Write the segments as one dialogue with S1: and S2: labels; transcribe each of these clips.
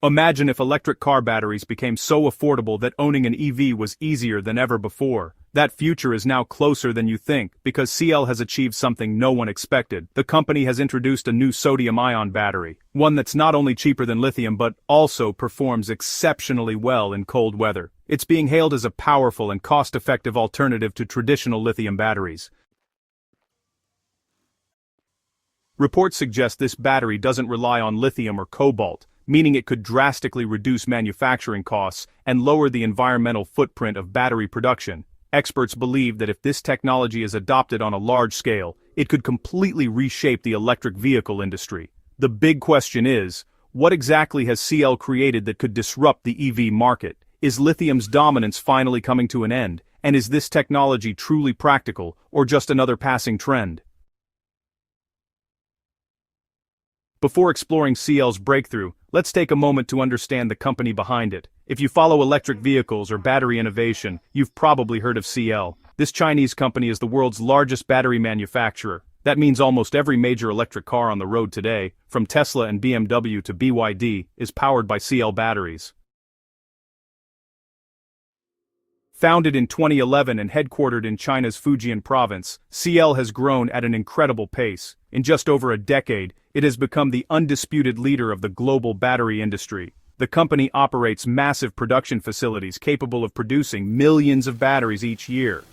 S1: Imagine if electric car batteries became so affordable that owning an EV was easier than ever before. That future is now closer than you think because CL has achieved something no one expected. The company has introduced a new sodium-ion battery, one that's not only cheaper than lithium but also performs exceptionally well in cold weather. It's being hailed as a powerful and cost-effective alternative to traditional lithium batteries. Reports suggest this battery doesn't rely on lithium or cobalt, meaning it could drastically reduce manufacturing costs and lower the environmental footprint of battery production. Experts believe that if this technology is adopted on a large scale, it could completely reshape the electric vehicle industry. The big question is, what exactly has CL created that could disrupt the EV market? Is lithium's dominance finally coming to an end, and is this technology truly practical, or just another passing trend? Before exploring CL's breakthrough, let's take a moment to understand the company behind it. If you follow electric vehicles or battery innovation, you've probably heard of CL. This Chinese company is the world's largest battery manufacturer. That means almost every major electric car on the road today, from Tesla and BMW to BYD, is powered by CL batteries. Founded in 2011 and headquartered in China's Fujian province, CL has grown at an incredible pace. In just over a decade, it has become the undisputed leader of the global battery industry. The company operates massive production facilities capable of producing millions of batteries each year.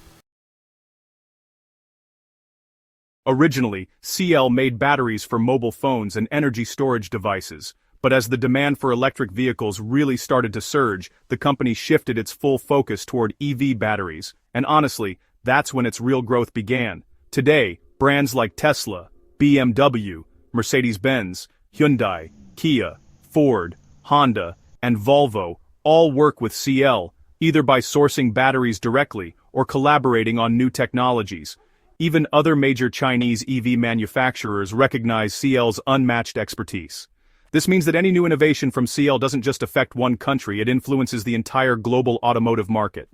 S1: Originally, CL made batteries for mobile phones and energy storage devices, but as the demand for electric vehicles really started to surge, the company shifted its full focus toward EV batteries, and honestly, that's when its real growth began. Today, brands like Tesla, BMW, Mercedes-Benz, Hyundai, Kia, Ford, Honda, and Volvo all work with CL, either by sourcing batteries directly or collaborating on new technologies. Even other major Chinese EV manufacturers recognize CL's unmatched expertise. This means that any new innovation from CL doesn't just affect one country, it influences the entire global automotive market.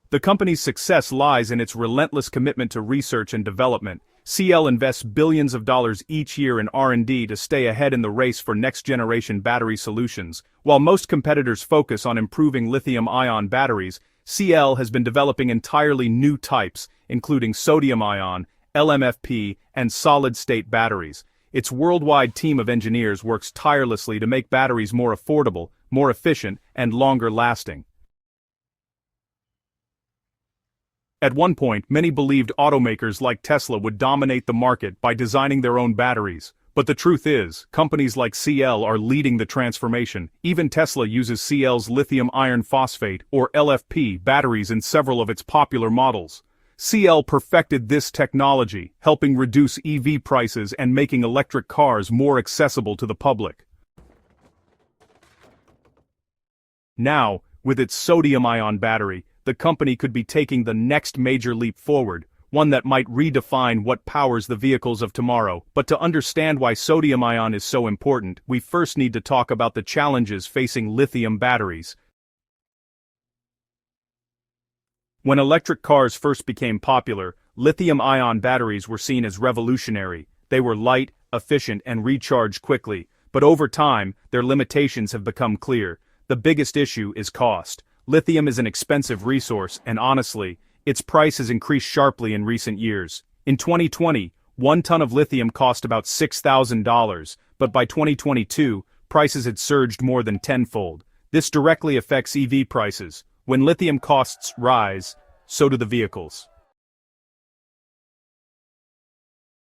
S1: The company's success lies in its relentless commitment to research and development. CL invests billions of dollars each year in R&D to stay ahead in the race for next-generation battery solutions. While most competitors focus on improving lithium-ion batteries, CL has been developing entirely new types, including sodium-ion, LMFP, and solid-state batteries. Its worldwide team of engineers works tirelessly to make batteries more affordable, more efficient, and longer-lasting. At one point, many believed automakers like Tesla would dominate the market by designing their own batteries. But the truth is, companies like CL are leading the transformation. Even Tesla uses CL's lithium iron phosphate, or LFP, batteries in several of its popular models. CL perfected this technology, helping reduce EV prices and making electric cars more accessible to the public. Now, with its sodium-ion battery, the company could be taking the next major leap forward, one that might redefine what powers the vehicles of tomorrow. But to understand why sodium-ion is so important, we first need to talk about the challenges facing lithium batteries. When electric cars first became popular, lithium-ion batteries were seen as revolutionary. They were light, efficient, and recharged quickly, but over time, their limitations have become clear. The biggest issue is cost. Lithium is an expensive resource, and honestly, its price has increased sharply in recent years. In 2020, 1 ton of lithium cost about $6,000, but by 2022, prices had surged more than tenfold. This directly affects EV prices. When lithium costs rise, so do the vehicles.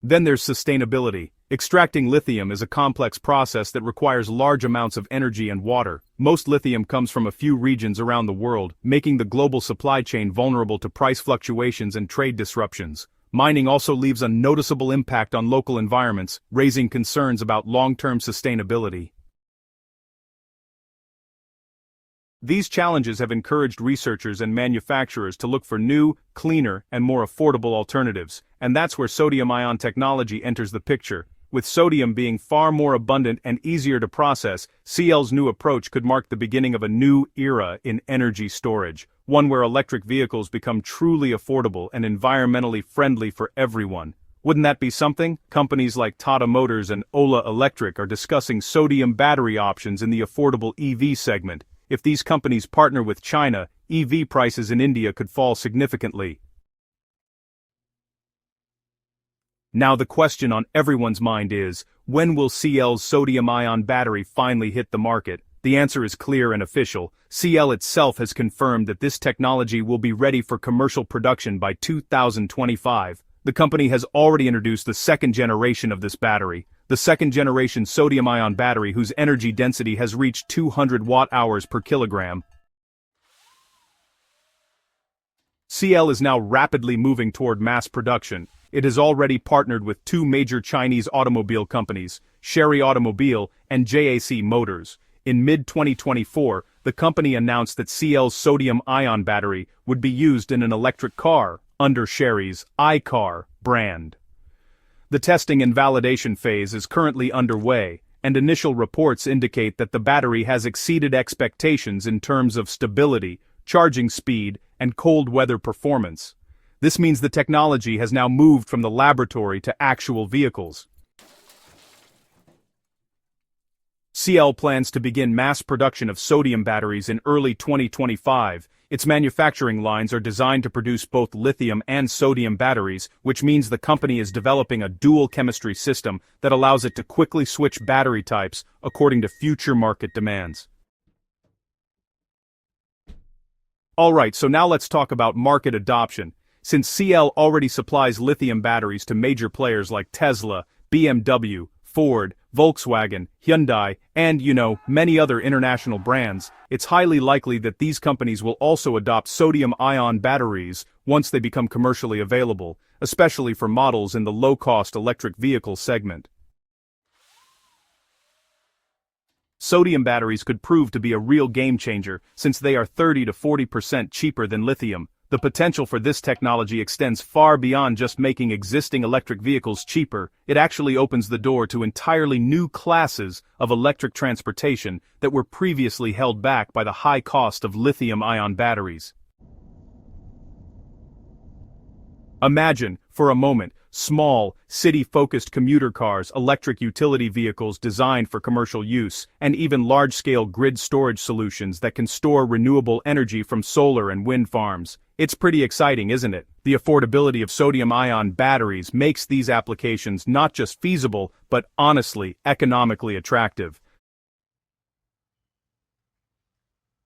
S1: Then there's sustainability. Extracting lithium is a complex process that requires large amounts of energy and water. Most lithium comes from a few regions around the world, making the global supply chain vulnerable to price fluctuations and trade disruptions. Mining also leaves a noticeable impact on local environments, raising concerns about long-term sustainability. These challenges have encouraged researchers and manufacturers to look for new, cleaner, and more affordable alternatives, and that's where sodium-ion technology enters the picture. With sodium being far more abundant and easier to process, CL's new approach could mark the beginning of a new era in energy storage, one where electric vehicles become truly affordable and environmentally friendly for everyone. Wouldn't that be something? Companies like Tata Motors and Ola Electric are discussing sodium battery options in the affordable EV segment. If these companies partner with China, EV prices in India could fall significantly. Now the question on everyone's mind is, when will CATL's sodium-ion battery finally hit the market? The answer is clear and official. CATL itself has confirmed that this technology will be ready for commercial production by 2025. The company has already introduced the second generation of this battery, the second generation sodium-ion battery whose energy density has reached 200 watt-hours per kilogram. CATL is now rapidly moving toward mass production. It has already partnered with two major Chinese automobile companies, Chery Automobile and JAC Motors. In mid-2024, the company announced that CATL's sodium-ion battery would be used in an electric car, under Chery's iCar brand. The testing and validation phase is currently underway, and initial reports indicate that the battery has exceeded expectations in terms of stability, charging speed, and cold weather performance. This means the technology has now moved from the laboratory to actual vehicles. CATL plans to begin mass production of sodium batteries in early 2025. Its manufacturing lines are designed to produce both lithium and sodium batteries, which means the company is developing a dual chemistry system that allows it to quickly switch battery types according to future market demands. Alright, so now let's talk about market adoption. Since CATL already supplies lithium batteries to major players like Tesla, BMW, Ford, Volkswagen, Hyundai, and, many other international brands, it's highly likely that these companies will also adopt sodium-ion batteries once they become commercially available, especially for models in the low-cost electric vehicle segment. Sodium batteries could prove to be a real game-changer since they are 30 to 40% cheaper than lithium. The potential for this technology extends far beyond just making existing electric vehicles cheaper. It actually opens the door to entirely new classes of electric transportation that were previously held back by the high cost of lithium-ion batteries. Imagine, for a moment, small, city-focused commuter cars, electric utility vehicles designed for commercial use, and even large-scale grid storage solutions that can store renewable energy from solar and wind farms. It's pretty exciting, isn't it? The affordability of sodium-ion batteries makes these applications not just feasible, but honestly, economically attractive.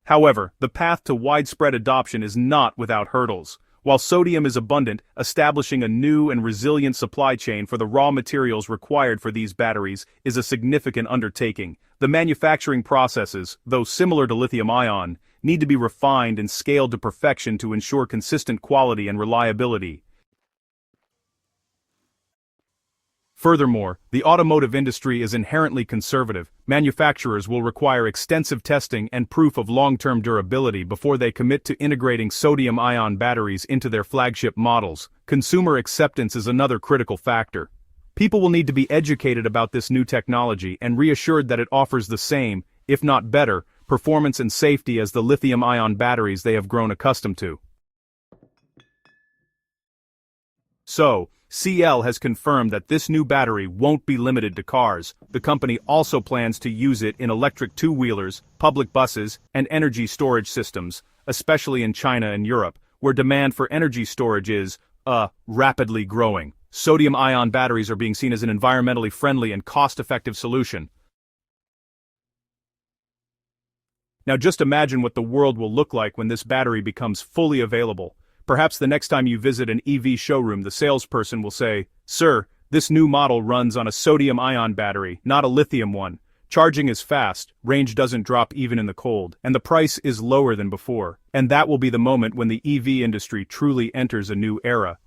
S1: However, the path to widespread adoption is not without hurdles. While sodium is abundant, establishing a new and resilient supply chain for the raw materials required for these batteries is a significant undertaking. The manufacturing processes, though similar to lithium-ion, need to be refined and scaled to perfection to ensure consistent quality and reliability. Furthermore, the automotive industry is inherently conservative. Manufacturers will require extensive testing and proof of long-term durability before they commit to integrating sodium-ion batteries into their flagship models. Consumer acceptance is another critical factor. People will need to be educated about this new technology and reassured that it offers the same, if not better, performance and safety as the lithium-ion batteries they have grown accustomed to. So, CATL has confirmed that this new battery won't be limited to cars. The company also plans to use it in electric two-wheelers, public buses, and energy storage systems, especially in China and Europe, where demand for energy storage is, rapidly growing. Sodium-ion batteries are being seen as an environmentally friendly and cost-effective solution. Now just imagine what the world will look like when this battery becomes fully available. Perhaps the next time you visit an EV showroom, the salesperson will say, "Sir, this new model runs on a sodium-ion battery, not a lithium one. Charging is fast, range doesn't drop even in the cold, and the price is lower than before." And that will be the moment when the EV industry truly enters a new era.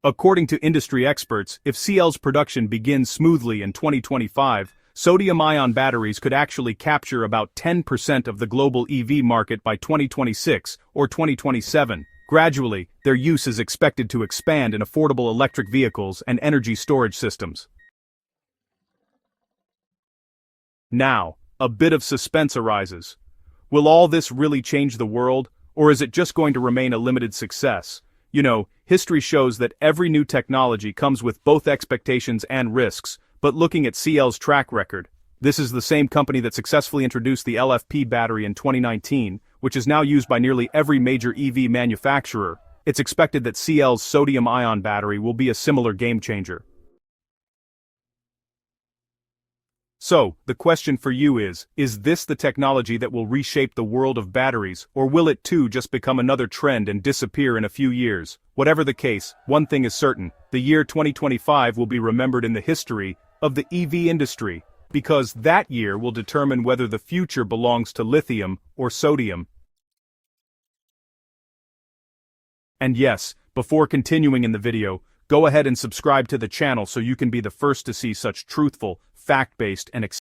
S1: According to industry experts, if CATL's production begins smoothly in 2025, sodium-ion batteries could actually capture about 10% of the global EV market by 2026 or 2027. Gradually, their use is expected to expand in affordable electric vehicles and energy storage systems. Now, a bit of suspense arises. Will all this really change the world, or is it just going to remain a limited success? history shows that every new technology comes with both expectations and risks, but looking at CATL's track record, this is the same company that successfully introduced the LFP battery in 2019, which is now used by nearly every major EV manufacturer. It's expected that CATL's sodium-ion battery will be a similar game-changer. So, the question for you is this the technology that will reshape the world of batteries, or will it too just become another trend and disappear in a few years? Whatever the case, one thing is certain, the year 2025 will be remembered in the history of the EV industry, because that year will determine whether the future belongs to lithium or sodium. And yes, before continuing in the video, go ahead and subscribe to the channel so you can be the first to see such truthful, fact-based and